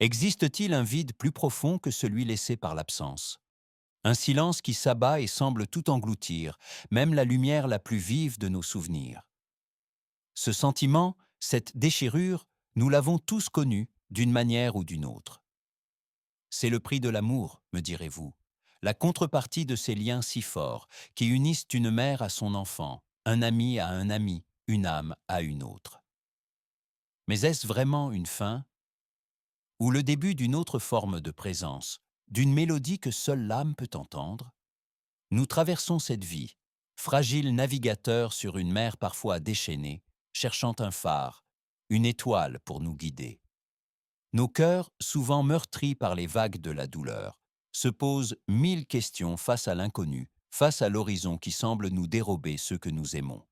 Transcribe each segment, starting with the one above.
Existe-t-il un vide plus profond que celui laissé par l'absence? Un silence qui s'abat et semble tout engloutir, même la lumière la plus vive de nos souvenirs. Ce sentiment, cette déchirure, nous l'avons tous connu d'une manière ou d'une autre. C'est le prix de l'amour, me direz-vous, la contrepartie de ces liens si forts qui unissent une mère à son enfant, un ami à un ami, une âme à une autre. Mais est-ce vraiment une fin ou le début d'une autre forme de présence, d'une mélodie que seule l'âme peut entendre? Nous traversons cette vie, fragiles navigateurs sur une mer parfois déchaînée, cherchant un phare, une étoile pour nous guider. Nos cœurs, souvent meurtris par les vagues de la douleur, se posent mille questions face à l'inconnu, face à l'horizon qui semble nous dérober ce que nous aimons.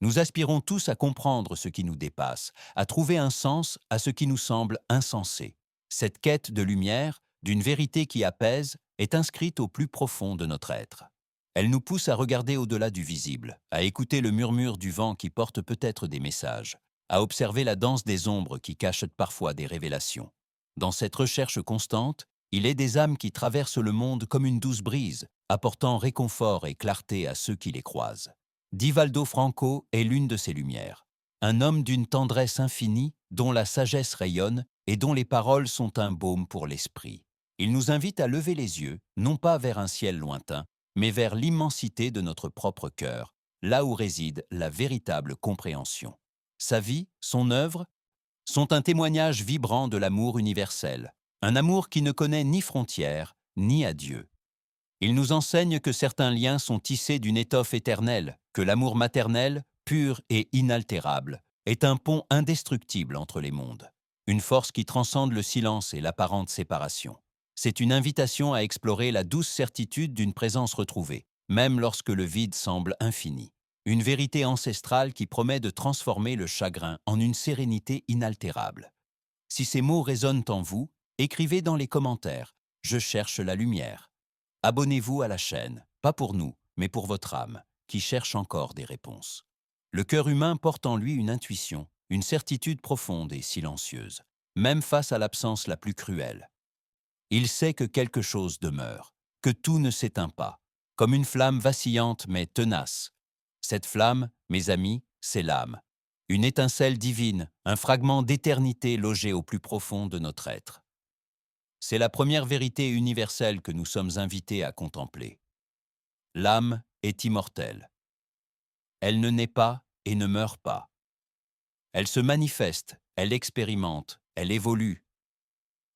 Nous aspirons tous à comprendre ce qui nous dépasse, à trouver un sens à ce qui nous semble insensé. Cette quête de lumière, d'une vérité qui apaise, est inscrite au plus profond de notre être. Elle nous pousse à regarder au-delà du visible, à écouter le murmure du vent qui porte peut-être des messages, à observer la danse des ombres qui cachent parfois des révélations. Dans cette recherche constante, il est des âmes qui traversent le monde comme une douce brise, apportant réconfort et clarté à ceux qui les croisent. Divaldo Franco est l'une de ces lumières. Un homme d'une tendresse infinie, dont la sagesse rayonne et dont les paroles sont un baume pour l'esprit. Il nous invite à lever les yeux, non pas vers un ciel lointain, mais vers l'immensité de notre propre cœur, là où réside la véritable compréhension. Sa vie, son œuvre, sont un témoignage vibrant de l'amour universel, un amour qui ne connaît ni frontières, ni adieu. Il nous enseigne que certains liens sont tissés d'une étoffe éternelle, que l'amour maternel, pur et inaltérable, est un pont indestructible entre les mondes, une force qui transcende le silence et l'apparente séparation. C'est une invitation à explorer la douce certitude d'une présence retrouvée, même lorsque le vide semble infini. Une vérité ancestrale qui promet de transformer le chagrin en une sérénité inaltérable. Si ces mots résonnent en vous, écrivez dans les commentaires « Je cherche la lumière ». Abonnez-vous à la chaîne, pas pour nous, mais pour votre âme, qui cherche encore des réponses. Le cœur humain porte en lui une intuition, une certitude profonde et silencieuse, même face à l'absence la plus cruelle. Il sait que quelque chose demeure, que tout ne s'éteint pas, comme une flamme vacillante mais tenace. Cette flamme, mes amis, c'est l'âme. Une étincelle divine, un fragment d'éternité logé au plus profond de notre être. C'est la première vérité universelle que nous sommes invités à contempler. L'âme est immortelle. Elle ne naît pas et ne meurt pas. Elle se manifeste, elle expérimente, elle évolue.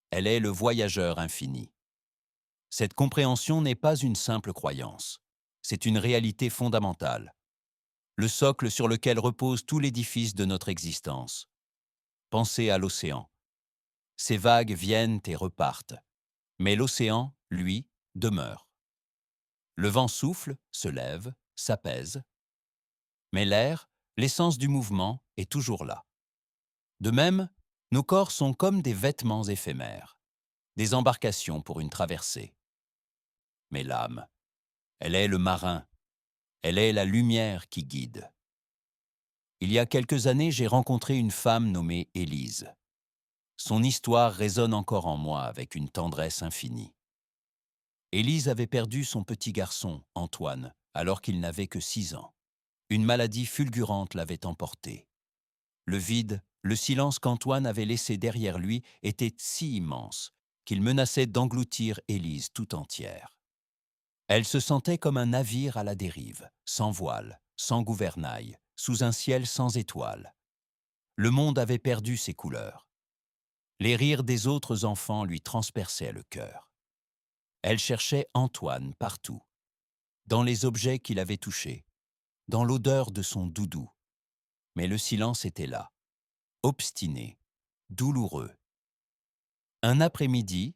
Elle est le voyageur infini. Cette compréhension n'est pas une simple croyance. C'est une réalité fondamentale. Le socle sur lequel repose tout l'édifice de notre existence. Pensez à l'océan. Ces vagues viennent et repartent. Mais l'océan, lui, demeure. Le vent souffle, se lève, s'apaise. Mais l'air, l'essence du mouvement, est toujours là. De même, nos corps sont comme des vêtements éphémères, des embarcations pour une traversée. Mais l'âme, elle est le marin, elle est la lumière qui guide. Il y a quelques années, j'ai rencontré une femme nommée Élise. Son histoire résonne encore en moi avec une tendresse infinie. Élise avait perdu son petit garçon, Antoine, alors qu'il n'avait que 6 ans. Une maladie fulgurante l'avait emporté. Le vide, le silence qu'Antoine avait laissé derrière lui était si immense qu'il menaçait d'engloutir Élise tout entière. Elle se sentait comme un navire à la dérive, sans voile, sans gouvernail, sous un ciel sans étoiles. Le monde avait perdu ses couleurs. Les rires des autres enfants lui transperçaient le cœur. Elle cherchait Antoine partout, dans les objets qu'il avait touchés, dans l'odeur de son doudou. Mais le silence était là, obstiné, douloureux. Un après-midi,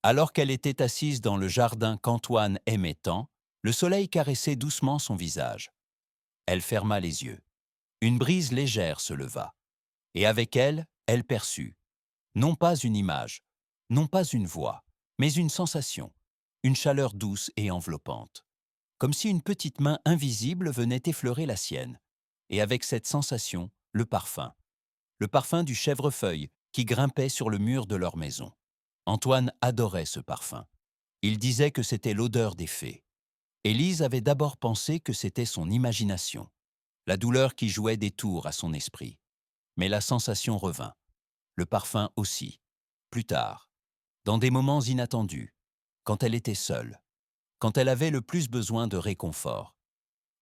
alors qu'elle était assise dans le jardin qu'Antoine aimait tant, le soleil caressait doucement son visage. Elle ferma les yeux. Une brise légère se leva, et avec elle, elle perçut, non pas une image, non pas une voix, mais une sensation, une chaleur douce et enveloppante, comme si une petite main invisible venait effleurer la sienne, et avec cette sensation, le parfum du chèvrefeuille qui grimpait sur le mur de leur maison. Antoine adorait ce parfum. Il disait que c'était l'odeur des fées. Élise avait d'abord pensé que c'était son imagination, la douleur qui jouait des tours à son esprit. Mais la sensation revint, le parfum aussi, plus tard, dans des moments inattendus, quand elle était seule, quand elle avait le plus besoin de réconfort.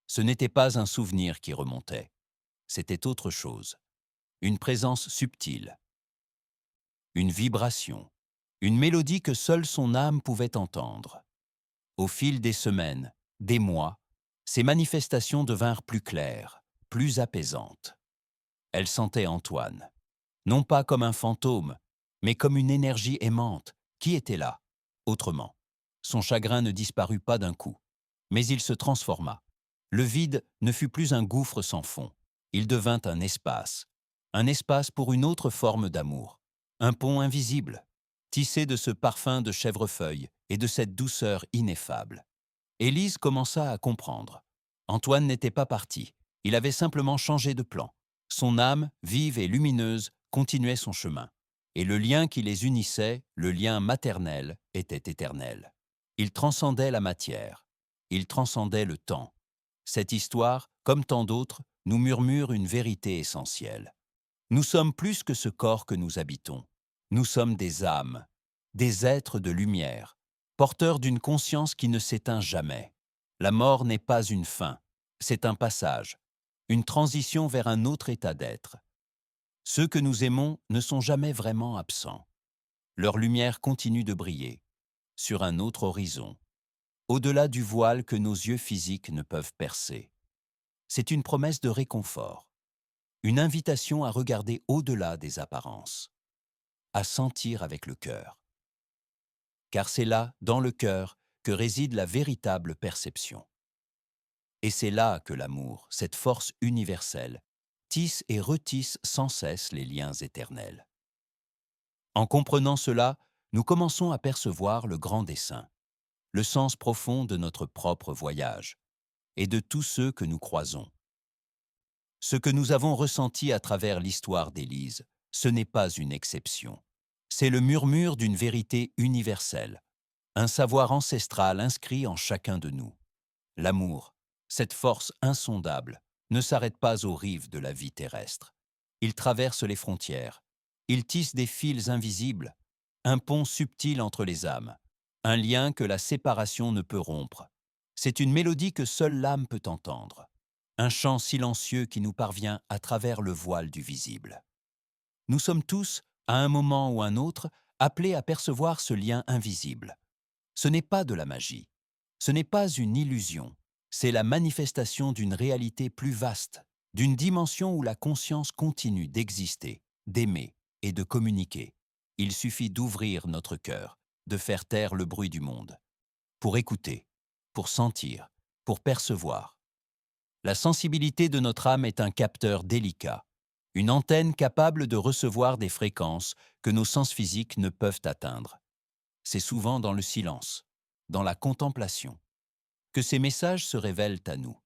Ce n'était pas un souvenir qui remontait, c'était autre chose, une présence subtile, une vibration, une mélodie que seule son âme pouvait entendre. Au fil des semaines, des mois, ces manifestations devinrent plus claires, plus apaisantes. Elle sentait Antoine, non pas comme un fantôme, mais comme une énergie aimante qui était là, autrement. Son chagrin ne disparut pas d'un coup, mais il se transforma. Le vide ne fut plus un gouffre sans fond, il devint un espace pour une autre forme d'amour, un pont invisible, tissé de ce parfum de chèvrefeuille et de cette douceur ineffable. Élise commença à comprendre. Antoine n'était pas parti, il avait simplement changé de plan. Son âme, vive et lumineuse, continuait son chemin. Et le lien qui les unissait, le lien maternel, était éternel. Il transcendait la matière. Il transcendait le temps. Cette histoire, comme tant d'autres, nous murmure une vérité essentielle. Nous sommes plus que ce corps que nous habitons. Nous sommes des âmes, des êtres de lumière, porteurs d'une conscience qui ne s'éteint jamais. La mort n'est pas une fin, c'est un passage, une transition vers un autre état d'être. Ceux que nous aimons ne sont jamais vraiment absents. Leur lumière continue de briller, sur un autre horizon, au-delà du voile que nos yeux physiques ne peuvent percer. C'est une promesse de réconfort, une invitation à regarder au-delà des apparences, à sentir avec le cœur. Car c'est là, dans le cœur, que réside la véritable perception. Et c'est là que l'amour, cette force universelle, tisse et retisse sans cesse les liens éternels. En comprenant cela, nous commençons à percevoir le grand dessein, le sens profond de notre propre voyage et de tous ceux que nous croisons. Ce que nous avons ressenti à travers l'histoire d'Élise, ce n'est pas une exception. C'est le murmure d'une vérité universelle, un savoir ancestral inscrit en chacun de nous. L'amour, cette force insondable, ne s'arrête pas aux rives de la vie terrestre. Il traverse les frontières. Il tisse des fils invisibles, un pont subtil entre les âmes, un lien que la séparation ne peut rompre. C'est une mélodie que seule l'âme peut entendre, un chant silencieux qui nous parvient à travers le voile du visible. Nous sommes tous, à un moment ou un autre, appelés à percevoir ce lien invisible. Ce n'est pas de la magie, ce n'est pas une illusion, c'est la manifestation d'une réalité plus vaste, d'une dimension où la conscience continue d'exister, d'aimer et de communiquer. Il suffit d'ouvrir notre cœur, de faire taire le bruit du monde, pour écouter, pour sentir, pour percevoir. La sensibilité de notre âme est un capteur délicat, une antenne capable de recevoir des fréquences que nos sens physiques ne peuvent atteindre. C'est souvent dans le silence, dans la contemplation, que ces messages se révèlent à nous.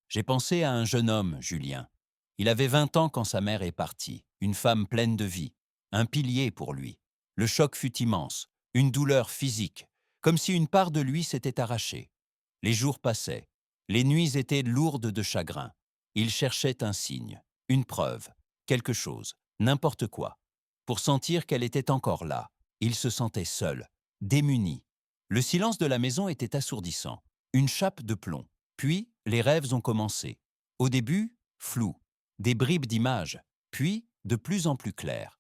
J'ai pensé à un jeune homme, Julien. Il avait 20 ans quand sa mère est partie, une femme pleine de vie, un pilier pour lui. Le choc fut immense, une douleur physique, comme si une part de lui s'était arrachée. Les jours passaient, les nuits étaient lourdes de chagrin. Il cherchait un signe, une preuve, quelque chose, n'importe quoi, pour sentir qu'elle était encore là. Il se sentait seul, démuni. Le silence de la maison était assourdissant, une chape de plomb. Puis, les rêves ont commencé. Au début, flous, des bribes d'images, puis de plus en plus clairs.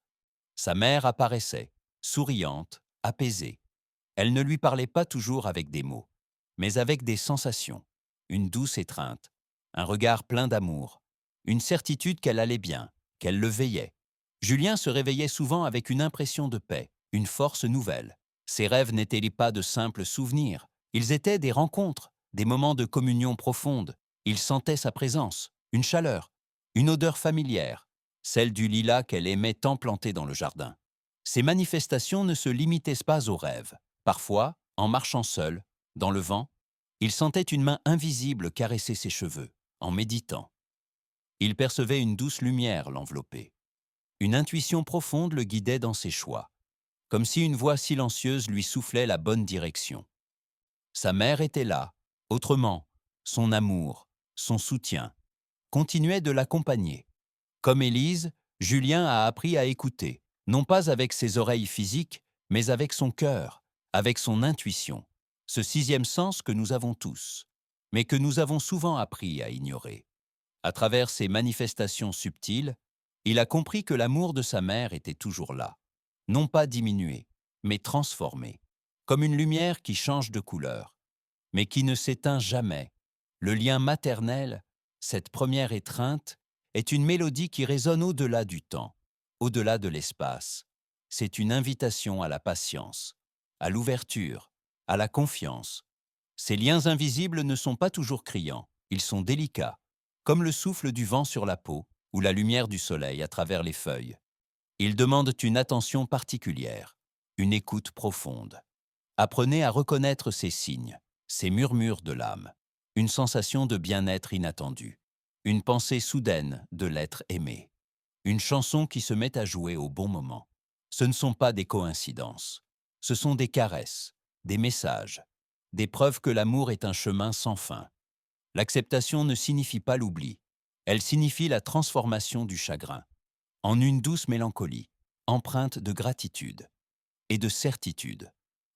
Sa mère apparaissait, souriante, apaisée. Elle ne lui parlait pas toujours avec des mots, mais avec des sensations, une douce étreinte, un regard plein d'amour, une certitude qu'elle allait bien, qu'elle le veillait. Julien se réveillait souvent avec une impression de paix, une force nouvelle. Ses rêves n'étaient pas de simples souvenirs, ils étaient des rencontres, des moments de communion profonde. Il sentait sa présence, une chaleur, une odeur familière, celle du lilas qu'elle aimait tant planter dans le jardin. Ces manifestations ne se limitaient pas aux rêves. Parfois, en marchant seul, dans le vent, il sentait une main invisible caresser ses cheveux, en méditant. Il percevait une douce lumière l'envelopper. Une intuition profonde le guidait dans ses choix, comme si une voix silencieuse lui soufflait la bonne direction. Sa mère était là, autrement, son amour, son soutien, continuait de l'accompagner. Comme Élise, Julien a appris à écouter, non pas avec ses oreilles physiques, mais avec son cœur, avec son intuition, ce sixième sens que nous avons tous, mais que nous avons souvent appris à ignorer. À travers ces manifestations subtiles, il a compris que l'amour de sa mère était toujours là, non pas diminué, mais transformé, comme une lumière qui change de couleur, mais qui ne s'éteint jamais. Le lien maternel, cette première étreinte, est une mélodie qui résonne au-delà du temps, au-delà de l'espace. C'est une invitation à la patience, à l'ouverture, à la confiance. Ces liens invisibles ne sont pas toujours criants, ils sont délicats, comme le souffle du vent sur la peau ou la lumière du soleil à travers les feuilles. Ils demandent une attention particulière, une écoute profonde. Apprenez à reconnaître ces signes, ces murmures de l'âme, une sensation de bien-être inattendu, une pensée soudaine de l'être aimé, une chanson qui se met à jouer au bon moment. Ce ne sont pas des coïncidences, ce sont des caresses, des messages, des preuves que l'amour est un chemin sans fin. L'acceptation ne signifie pas l'oubli, elle signifie la transformation du chagrin, en une douce mélancolie, empreinte de gratitude et de certitude.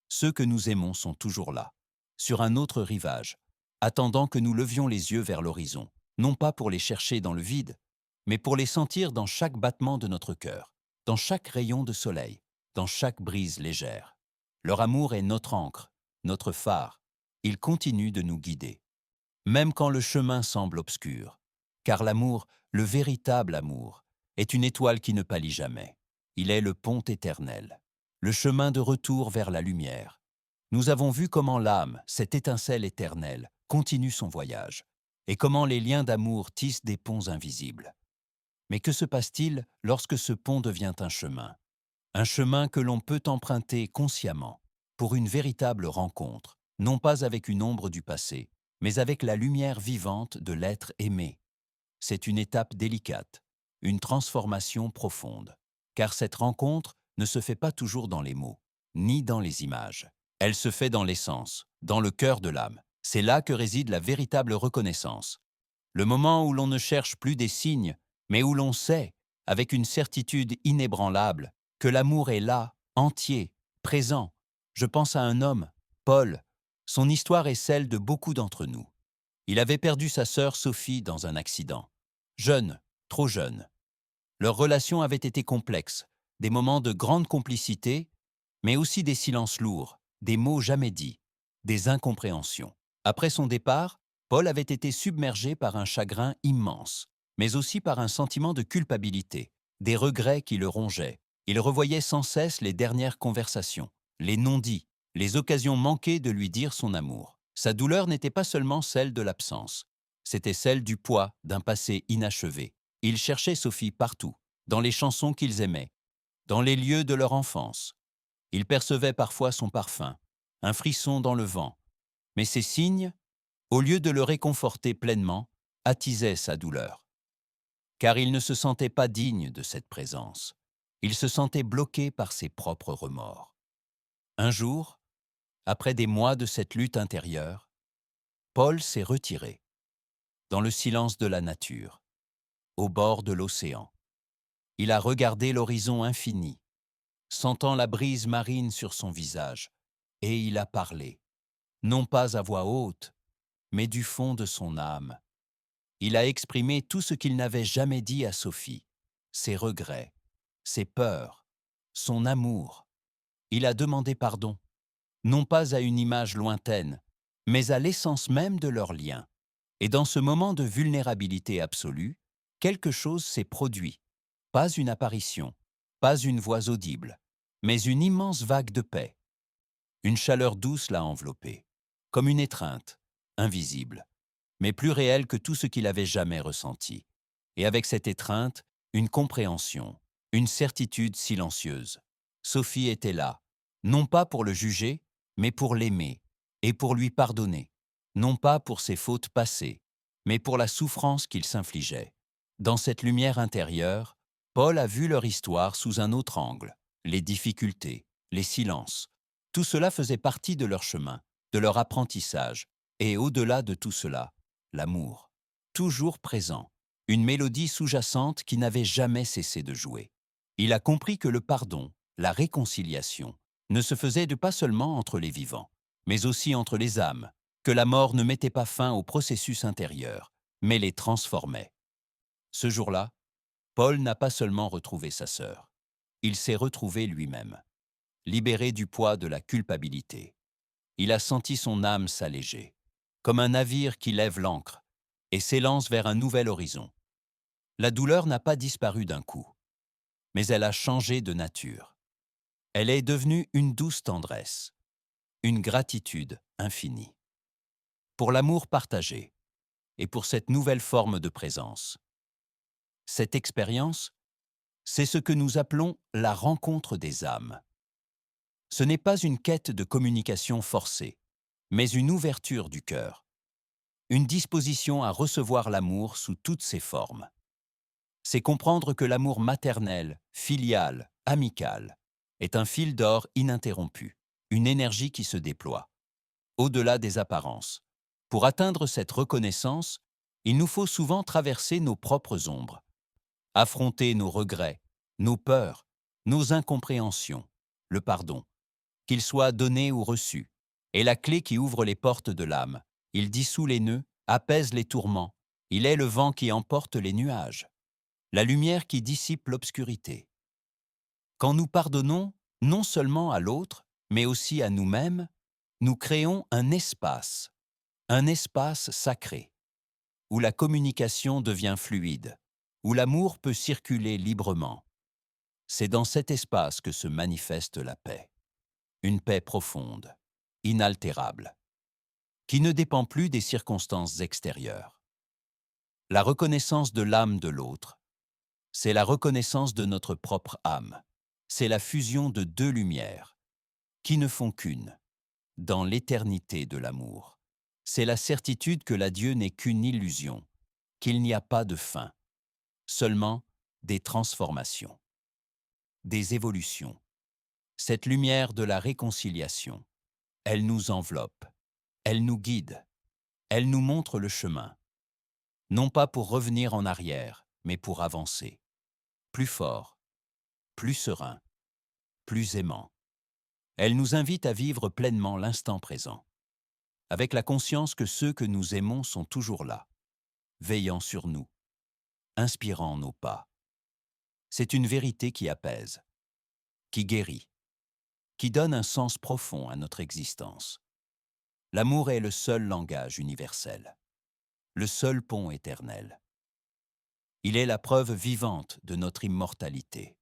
Ceux que nous aimons sont toujours là, sur un autre rivage, attendant que nous levions les yeux vers l'horizon, non pas pour les chercher dans le vide, mais pour les sentir dans chaque battement de notre cœur, dans chaque rayon de soleil, dans chaque brise légère. Leur amour est notre ancre, notre phare. Il continue de nous guider, même quand le chemin semble obscur, car l'amour, le véritable amour, est une étoile qui ne pâlit jamais. Il est le pont éternel, le chemin de retour vers la lumière. Nous avons vu comment l'âme, cette étincelle éternelle, continue son voyage, et comment les liens d'amour tissent des ponts invisibles. Mais que se passe-t-il lorsque ce pont devient un chemin? Un chemin que l'on peut emprunter consciemment, pour une véritable rencontre, non pas avec une ombre du passé, mais avec la lumière vivante de l'être aimé. C'est une étape délicate, une transformation profonde, car cette rencontre ne se fait pas toujours dans les mots, ni dans les images. Elle se fait dans l'essence, dans le cœur de l'âme. C'est là que réside la véritable reconnaissance. Le moment où l'on ne cherche plus des signes, mais où l'on sait, avec une certitude inébranlable, que l'amour est là, entier, présent. Je pense à un homme, Paul. Son histoire est celle de beaucoup d'entre nous. Il avait perdu sa sœur Sophie dans un accident. Jeune, trop jeune. Leur relation avait été complexe, des moments de grande complicité, mais aussi des silences lourds, des mots jamais dits, des incompréhensions. Après son départ, Paul avait été submergé par un chagrin immense, mais aussi par un sentiment de culpabilité, des regrets qui le rongeaient. Il revoyait sans cesse les dernières conversations, les non-dits, les occasions manquées de lui dire son amour. Sa douleur n'était pas seulement celle de l'absence, c'était celle du poids d'un passé inachevé. Il cherchait Sophie partout, dans les chansons qu'ils aimaient, dans les lieux de leur enfance. Il percevait parfois son parfum, un frisson dans le vent, mais ces signes, au lieu de le réconforter pleinement, attisaient sa douleur. Car il ne se sentait pas digne de cette présence. Il se sentait bloqué par ses propres remords. Un jour, après des mois de cette lutte intérieure, Paul s'est retiré, dans le silence de la nature, au bord de l'océan. Il a regardé l'horizon infini, sentant la brise marine sur son visage, et il a parlé, non pas à voix haute, mais du fond de son âme. Il a exprimé tout ce qu'il n'avait jamais dit à Sophie, ses regrets, ses peurs, son amour. Il a demandé pardon, non pas à une image lointaine, mais à l'essence même de leur lien. Et dans ce moment de vulnérabilité absolue, quelque chose s'est produit. Pas une apparition, pas une voix audible, mais une immense vague de paix. Une chaleur douce l'a enveloppé, comme une étreinte, invisible, mais plus réelle que tout ce qu'il avait jamais ressenti. Et avec cette étreinte, une compréhension, une certitude silencieuse. Sophie était là, non pas pour le juger, mais pour l'aimer et pour lui pardonner, non pas pour ses fautes passées, mais pour la souffrance qu'il s'infligeait. Dans cette lumière intérieure, Paul a vu leur histoire sous un autre angle, les difficultés, les silences. Tout cela faisait partie de leur chemin, de leur apprentissage, et au-delà de tout cela, l'amour, toujours présent, une mélodie sous-jacente qui n'avait jamais cessé de jouer. Il a compris que le pardon, la réconciliation, ne se faisait pas seulement entre les vivants, mais aussi entre les âmes, que la mort ne mettait pas fin au processus intérieur, mais les transformait. Ce jour-là, Paul n'a pas seulement retrouvé sa sœur, il s'est retrouvé lui-même, libéré du poids de la culpabilité. Il a senti son âme s'alléger, comme un navire qui lève l'ancre et s'élance vers un nouvel horizon. La douleur n'a pas disparu d'un coup, mais elle a changé de nature. Elle est devenue une douce tendresse, une gratitude infinie. Pour l'amour partagé et pour cette nouvelle forme de présence. Cette expérience, c'est ce que nous appelons la rencontre des âmes. Ce n'est pas une quête de communication forcée, mais une ouverture du cœur, une disposition à recevoir l'amour sous toutes ses formes. C'est comprendre que l'amour maternel, filial, amical, est un fil d'or ininterrompu, une énergie qui se déploie, au-delà des apparences. Pour atteindre cette reconnaissance, il nous faut souvent traverser nos propres ombres, affronter nos regrets, nos peurs, nos incompréhensions, le pardon, qu'il soit donné ou reçu, est la clé qui ouvre les portes de l'âme. Il dissout les nœuds, apaise les tourments. Il est le vent qui emporte les nuages, la lumière qui dissipe l'obscurité. Quand nous pardonnons, non seulement à l'autre, mais aussi à nous-mêmes, nous créons un espace sacré, où la communication devient fluide, où l'amour peut circuler librement. C'est dans cet espace que se manifeste la paix. Une paix profonde, inaltérable, qui ne dépend plus des circonstances extérieures. La reconnaissance de l'âme de l'autre, c'est la reconnaissance de notre propre âme. C'est la fusion de deux lumières, qui ne font qu'une, dans l'éternité de l'amour. C'est la certitude que l'adieu n'est qu'une illusion, qu'il n'y a pas de fin, seulement des transformations, des évolutions. Cette lumière de la réconciliation, elle nous enveloppe, elle nous guide, elle nous montre le chemin, non pas pour revenir en arrière, mais pour avancer, plus fort, plus serein, plus aimant. Elle nous invite à vivre pleinement l'instant présent, avec la conscience que ceux que nous aimons sont toujours là, veillant sur nous, inspirant nos pas. C'est une vérité qui apaise, qui guérit, qui donne un sens profond à notre existence. L'amour est le seul langage universel, le seul pont éternel. Il est la preuve vivante de notre immortalité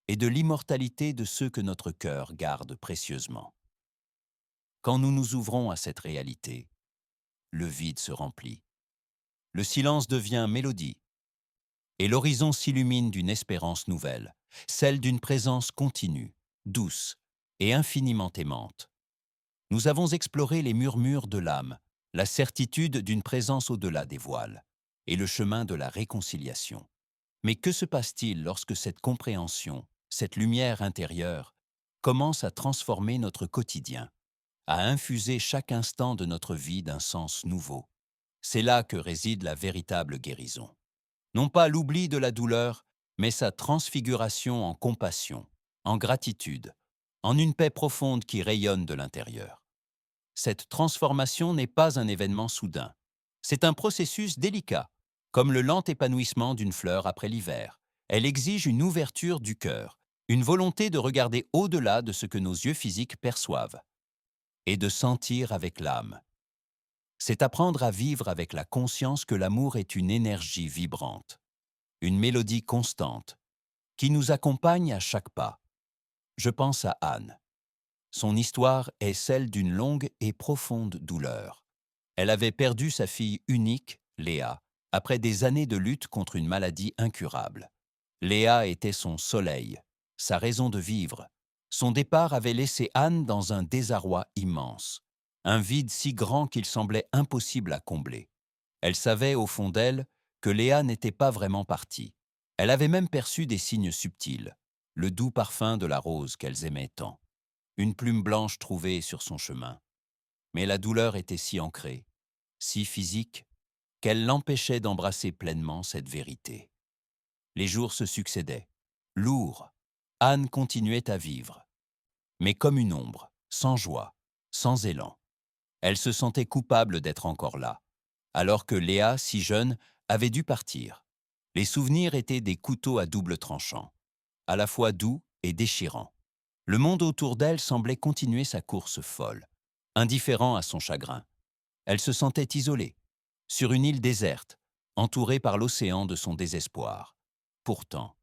et de l'immortalité de ceux que notre cœur garde précieusement. Quand nous nous ouvrons à cette réalité, le vide se remplit, le silence devient mélodie, et l'horizon s'illumine d'une espérance nouvelle, celle d'une présence continue, douce et infiniment aimante. Nous avons exploré les murmures de l'âme, la certitude d'une présence au-delà des voiles, et le chemin de la réconciliation. Mais que se passe-t-il lorsque cette compréhension, cette lumière intérieure, commence à transformer notre quotidien, à infuser chaque instant de notre vie d'un sens nouveau? C'est là que réside la véritable guérison. Non pas l'oubli de la douleur, mais sa transfiguration en compassion, en gratitude, en une paix profonde qui rayonne de l'intérieur. Cette transformation n'est pas un événement soudain. C'est un processus délicat, comme le lent épanouissement d'une fleur après l'hiver. Elle exige une ouverture du cœur, une volonté de regarder au-delà de ce que nos yeux physiques perçoivent, et de sentir avec l'âme. C'est apprendre à vivre avec la conscience que l'amour est une énergie vibrante, une mélodie constante, qui nous accompagne à chaque pas. Je pense à Anne. Son histoire est celle d'une longue et profonde douleur. Elle avait perdu sa fille unique, Léa, après des années de lutte contre une maladie incurable. Léa était son soleil, sa raison de vivre. Son départ avait laissé Anne dans un désarroi immense, un vide si grand qu'il semblait impossible à combler. Elle savait au fond d'elle que Léa n'était pas vraiment partie, Elle avait même perçu des signes subtils, le doux parfum de la rose qu'elles aimaient tant, une plume blanche trouvée sur son chemin. Mais la douleur était si ancrée, si physique, qu'elle l'empêchait d'embrasser pleinement cette vérité. Les jours se succédaient. Lourds, Anne continuait à vivre, mais comme une ombre, sans joie, sans élan. Elle se sentait coupable d'être encore là, alors que Léa, si jeune, avait dû partir. Les souvenirs étaient des couteaux à double tranchant, à la fois doux et déchirants. Le monde autour d'elle semblait continuer sa course folle, indifférent à son chagrin. Elle se sentait isolée, sur une île déserte, entourée par l'océan de son désespoir. Pourtant,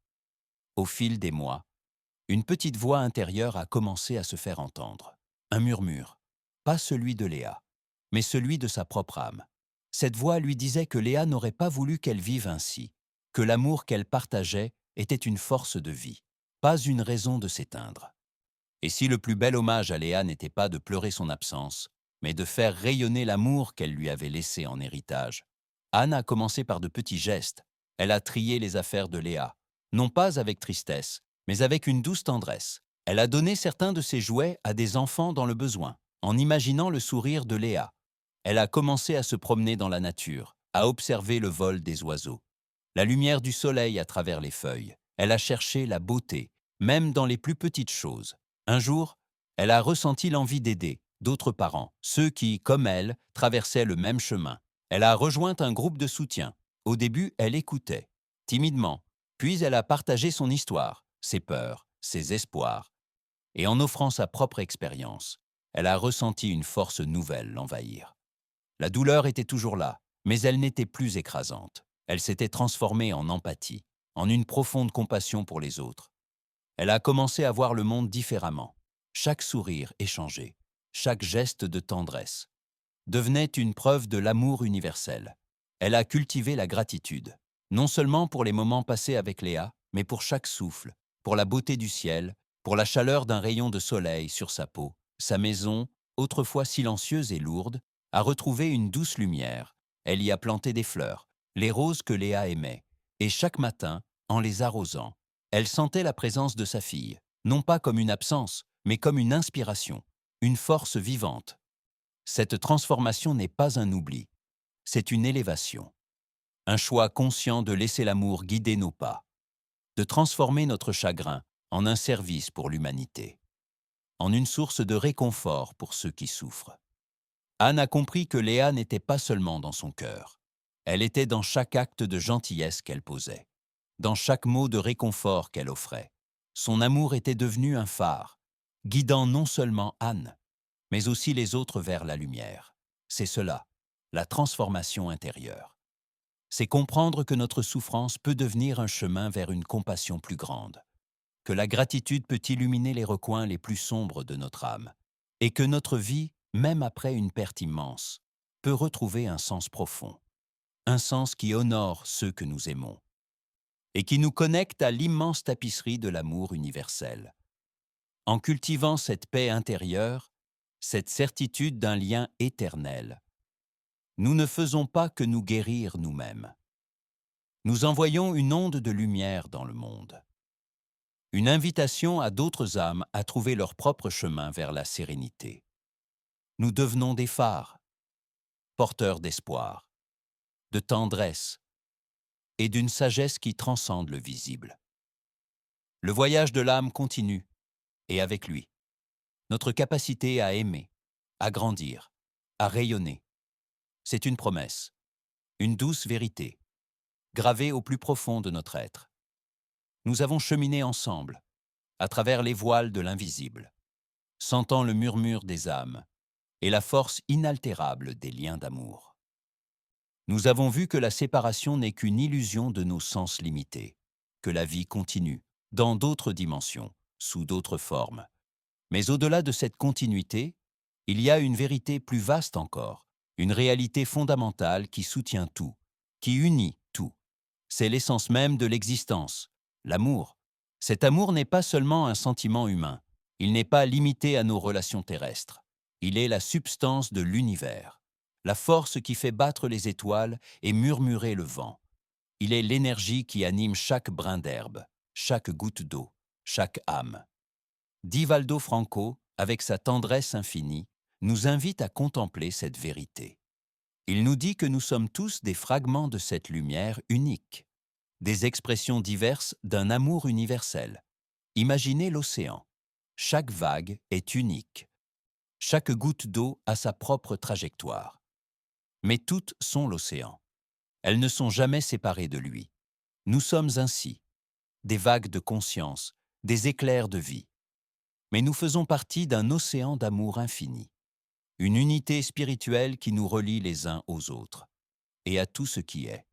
au fil des mois, une petite voix intérieure a commencé à se faire entendre. Un murmure, pas celui de Léa, mais celui de sa propre âme. Cette voix lui disait que Léa n'aurait pas voulu qu'elle vive ainsi, que l'amour qu'elle partageait était une force de vie, pas une raison de s'éteindre. Et si le plus bel hommage à Léa n'était pas de pleurer son absence, mais de faire rayonner l'amour qu'elle lui avait laissé en héritage, Anne a commencé par de petits gestes. Elle a trié les affaires de Léa, non pas avec tristesse, mais avec une douce tendresse. Elle a donné certains de ses jouets à des enfants dans le besoin, en imaginant le sourire de Léa. Elle a commencé à se promener dans la nature, à observer le vol des oiseaux, la lumière du soleil à travers les feuilles. Elle a cherché la beauté, même dans les plus petites choses. Un jour, elle a ressenti l'envie d'aider d'autres parents, ceux qui, comme elle, traversaient le même chemin. Elle a rejoint un groupe de soutien. Au début, elle écoutait, timidement, puis elle a partagé son histoire, ses peurs, ses espoirs. Et en offrant sa propre expérience, elle a ressenti une force nouvelle l'envahir. La douleur était toujours là, mais elle n'était plus écrasante. Elle s'était transformée en empathie, en une profonde compassion pour les autres. Elle a commencé à voir le monde différemment. Chaque sourire échangé, chaque geste de tendresse, devenait une preuve de l'amour universel. Elle a cultivé la gratitude, non seulement pour les moments passés avec Léa, mais pour chaque souffle, pour la beauté du ciel, pour la chaleur d'un rayon de soleil sur sa peau. Sa maison, autrefois silencieuse et lourde, a retrouvé une douce lumière. Elle y a planté des fleurs, les roses que Léa aimait, et chaque matin, en les arrosant, elle sentait la présence de sa fille, non pas comme une absence, mais comme une inspiration, une force vivante. Cette transformation n'est pas un oubli, c'est une élévation, un choix conscient de laisser l'amour guider nos pas, de transformer notre chagrin en un service pour l'humanité, en une source de réconfort pour ceux qui souffrent. Anne a compris que Léa n'était pas seulement dans son cœur, elle était dans chaque acte de gentillesse qu'elle posait, dans chaque mot de réconfort qu'elle offrait. Son amour était devenu un phare, guidant non seulement Anne, mais aussi les autres vers la lumière. C'est cela, la transformation intérieure. C'est comprendre que notre souffrance peut devenir un chemin vers une compassion plus grande, que la gratitude peut illuminer les recoins les plus sombres de notre âme, et que notre vie, même après une perte immense, peut retrouver un sens profond, un sens qui honore ceux que nous aimons, et qui nous connecte à l'immense tapisserie de l'amour universel. En cultivant cette paix intérieure, cette certitude d'un lien éternel, nous ne faisons pas que nous guérir nous-mêmes. Nous envoyons une onde de lumière dans le monde, une invitation à d'autres âmes à trouver leur propre chemin vers la sérénité. Nous devenons des phares, porteurs d'espoir, de tendresse et d'une sagesse qui transcende le visible. Le voyage de l'âme continue, et avec lui, notre capacité à aimer, à grandir, à rayonner. C'est une promesse, une douce vérité, gravée au plus profond de notre être. Nous avons cheminé ensemble, à travers les voiles de l'invisible, sentant le murmure des âmes et la force inaltérable des liens d'amour. Nous avons vu que la séparation n'est qu'une illusion de nos sens limités, que la vie continue, dans d'autres dimensions, sous d'autres formes. Mais au-delà de cette continuité, il y a une vérité plus vaste encore, une réalité fondamentale qui soutient tout, qui unit tout. C'est l'essence même de l'existence, l'amour. Cet amour n'est pas seulement un sentiment humain, il n'est pas limité à nos relations terrestres. Il est la substance de l'univers, la force qui fait battre les étoiles et murmurer le vent. Il est l'énergie qui anime chaque brin d'herbe, chaque goutte d'eau, chaque âme. Divaldo Franco, avec sa tendresse infinie, nous invite à contempler cette vérité. Il nous dit que nous sommes tous des fragments de cette lumière unique, des expressions diverses d'un amour universel. Imaginez l'océan. Chaque vague est unique. Chaque goutte d'eau a sa propre trajectoire. Mais toutes sont l'océan. Elles ne sont jamais séparées de lui. Nous sommes ainsi, des vagues de conscience, des éclairs de vie. Mais nous faisons partie d'un océan d'amour infini, une unité spirituelle qui nous relie les uns aux autres et à tout ce qui est.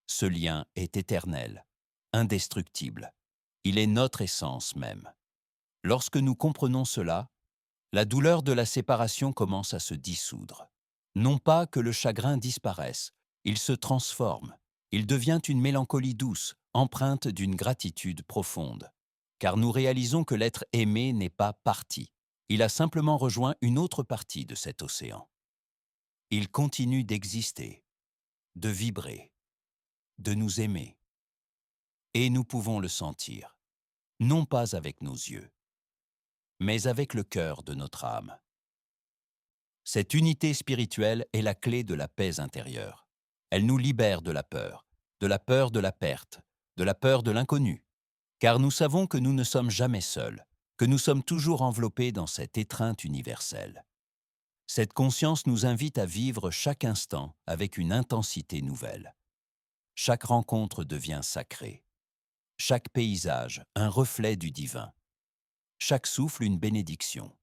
Ce lien est éternel, indestructible. Il est notre essence même. Lorsque nous comprenons cela, la douleur de la séparation commence à se dissoudre. Non pas que le chagrin disparaisse, il se transforme. Il devient une mélancolie douce, empreinte d'une gratitude profonde. Car nous réalisons que l'être aimé n'est pas parti. Il a simplement rejoint une autre partie de cet océan. Il continue d'exister, de vibrer, de nous aimer. Et nous pouvons le sentir, non pas avec nos yeux, mais avec le cœur de notre âme. Cette unité spirituelle est la clé de la paix intérieure. Elle nous libère de la peur de la perte, de la peur de l'inconnu. Car nous savons que nous ne sommes jamais seuls, que nous sommes toujours enveloppés dans cette étreinte universelle. Cette conscience nous invite à vivre chaque instant avec une intensité nouvelle. Chaque rencontre devient sacrée. Chaque paysage, un reflet du divin. Chaque souffle, une bénédiction.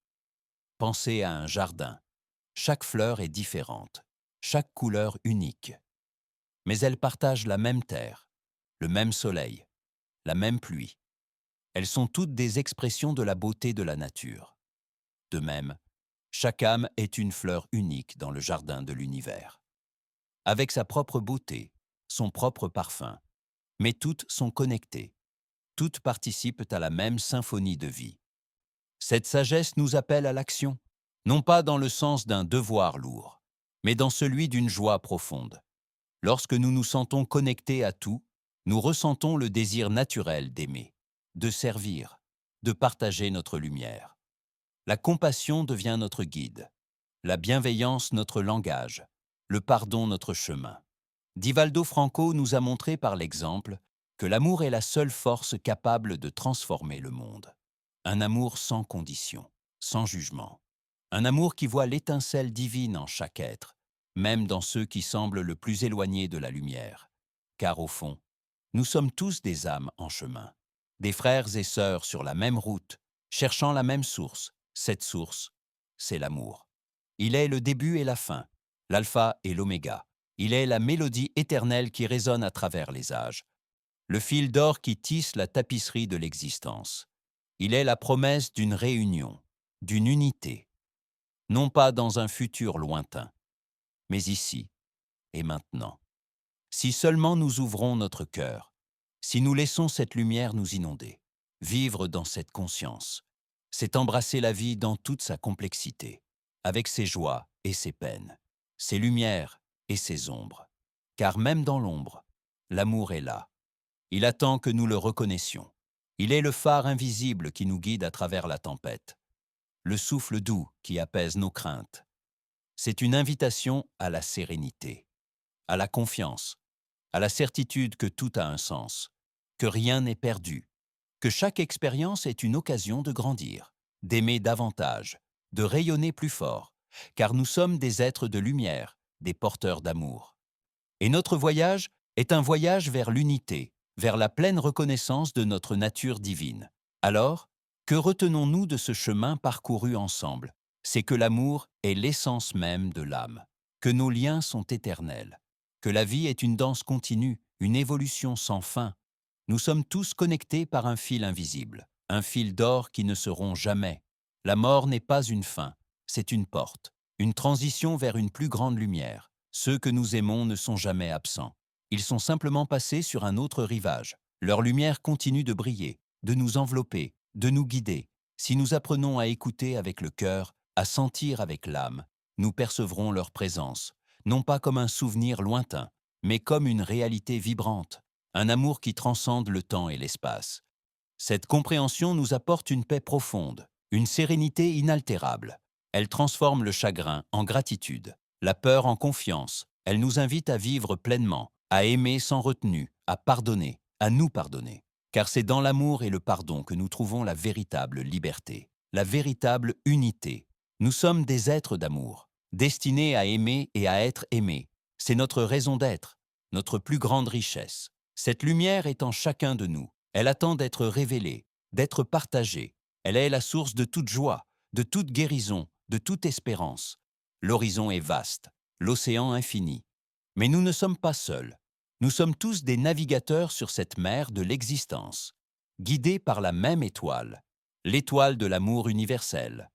Pensez à un jardin. Chaque fleur est différente, chaque couleur unique. Mais elles partagent la même terre, le même soleil, la même pluie. Elles sont toutes des expressions de la beauté de la nature. De même, chaque âme est une fleur unique dans le jardin de l'univers. Avec sa propre beauté, son propre parfum. Mais toutes sont connectées. Toutes participent à la même symphonie de vie. Cette sagesse nous appelle à l'action, non pas dans le sens d'un devoir lourd, mais dans celui d'une joie profonde. Lorsque nous nous sentons connectés à tout, nous ressentons le désir naturel d'aimer, de servir, de partager notre lumière. La compassion devient notre guide, la bienveillance notre langage, le pardon notre chemin. Divaldo Franco nous a montré par l'exemple que l'amour est la seule force capable de transformer le monde. Un amour sans condition, sans jugement. Un amour qui voit l'étincelle divine en chaque être, même dans ceux qui semblent le plus éloignés de la lumière. Car au fond, nous sommes tous des âmes en chemin, des frères et sœurs sur la même route, cherchant la même source. Cette source, c'est l'amour. Il est le début et la fin, l'alpha et l'oméga. Il est la mélodie éternelle qui résonne à travers les âges, le fil d'or qui tisse la tapisserie de l'existence. Il est la promesse d'une réunion, d'une unité, non pas dans un futur lointain, mais ici et maintenant. Si seulement nous ouvrons notre cœur, si nous laissons cette lumière nous inonder, vivre dans cette conscience, c'est embrasser la vie dans toute sa complexité, avec ses joies et ses peines, ses lumières et ses ombres. Car même dans l'ombre, l'amour est là. Il attend que nous le reconnaissions. Il est le phare invisible qui nous guide à travers la tempête, le souffle doux qui apaise nos craintes. C'est une invitation à la sérénité, à la confiance, à la certitude que tout a un sens, que rien n'est perdu, que chaque expérience est une occasion de grandir, d'aimer davantage, de rayonner plus fort, car nous sommes des êtres de lumière, des porteurs d'amour. Et notre voyage est un voyage vers l'unité, vers la pleine reconnaissance de notre nature divine. Alors, que retenons-nous de ce chemin parcouru ensemble? C'est que l'amour est l'essence même de l'âme, que nos liens sont éternels, que la vie est une danse continue, une évolution sans fin. Nous sommes tous connectés par un fil invisible, un fil d'or qui ne se rompt jamais. La mort n'est pas une fin, c'est une porte, une transition vers une plus grande lumière. Ceux que nous aimons ne sont jamais absents. Ils sont simplement passés sur un autre rivage. Leur lumière continue de briller, de nous envelopper, de nous guider. Si nous apprenons à écouter avec le cœur, à sentir avec l'âme, nous percevrons leur présence, non pas comme un souvenir lointain, mais comme une réalité vibrante. un amour qui transcende le temps et l'espace. Cette compréhension nous apporte une paix profonde, une sérénité inaltérable. Elle transforme le chagrin en gratitude, la peur en confiance. Elle nous invite à vivre pleinement, à aimer sans retenue, à pardonner, à nous pardonner. Car c'est dans l'amour et le pardon que nous trouvons la véritable liberté, la véritable unité. Nous sommes des êtres d'amour, destinés à aimer et à être aimés. C'est notre raison d'être, notre plus grande richesse. Cette lumière est en chacun de nous. Elle attend d'être révélée, d'être partagée. Elle est la source de toute joie, de toute guérison, de toute espérance. L'horizon est vaste, l'océan infini. Mais nous ne sommes pas seuls. Nous sommes tous des navigateurs sur cette mer de l'existence, guidés par la même étoile, l'étoile de l'amour universel.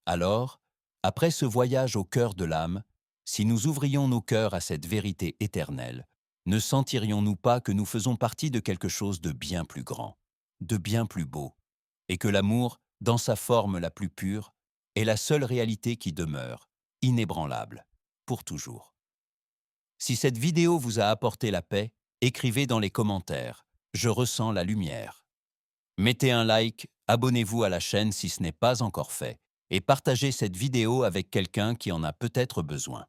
Alors, après ce voyage au cœur de l'âme, si nous ouvrions nos cœurs à cette vérité éternelle, ne sentirions-nous pas que nous faisons partie de quelque chose de bien plus grand, de bien plus beau, et que l'amour, dans sa forme la plus pure, est la seule réalité qui demeure, inébranlable, pour toujours. Si cette vidéo vous a apporté la paix, écrivez dans les commentaires « Je ressens la lumière ». Mettez un like, abonnez-vous à la chaîne si ce n'est pas encore fait, et partagez cette vidéo avec quelqu'un qui en a peut-être besoin.